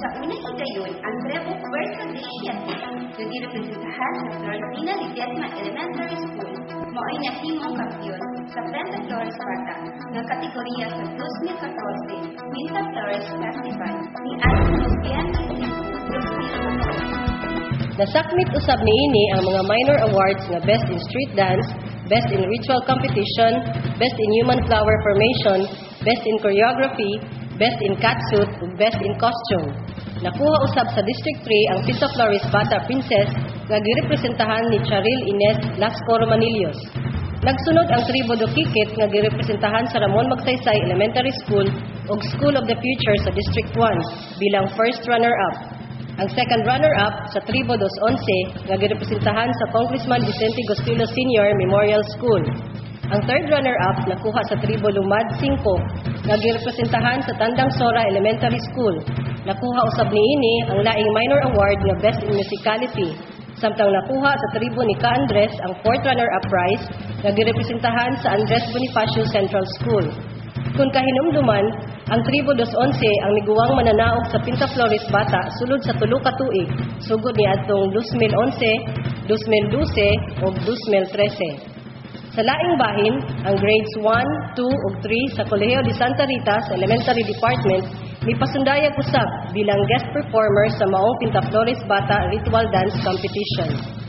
Sa unang higayon, ang Trevo Puerto de Siete, yung direpresentahan sa Florentina Ledesma Elementary School, mao'y nahimong kampiyon sa Penta Flores Bata ng kategorya sa 2014 Quinta Flores Festival ni Angelos Bianchi 2014. Nasakmit usab niini ang mga minor awards nga Best in Street Dance, Best in Ritual Competition, Best in Human Flower Formation, Best in Choreography, Best in Catsuit, ug Best in Costume. Nakuha usab sa District 3 ang Pinta Flores Bata Princess nga girepresentahan ni Charil Ines Lascoro Manilios. Nagsunod ang Tribo do Kikit nga girepresentahan sa Ramon Magsaysay Elementary School ug School of the Future sa District 1 bilang first runner-up. Ang second runner-up sa Tribo dos Once nga girepresentahan sa Congressman Vicente Gostilo Sr. Memorial School. Ang third runner-up nakuha sa Tribo Lumad 5 nga girepresentahan sa Tandang Sora Elementary School. Nakuha usab niini ang laing minor award nga Best in Musicality. Samtang nakuha sa Tribo ni Ka Andres ang fourth runner-up prize nga girepresentahan sa Andres Bonifacio Central School. Kung kahinumduman, ang Tribo dos Once ang miguwang mananaog sa Pinta Flores Bata sulod sa tulo ka tuig, sugod ni adtong 2011, 2012 ug 2013. Sa laing bahin, ang grades 1, 2 ug 3 sa Colegio de Santa Rita sa Elementary Department mipasundayag usab bilang guest performer sa maong Pinta Flores Bata Ritual Dance Competition.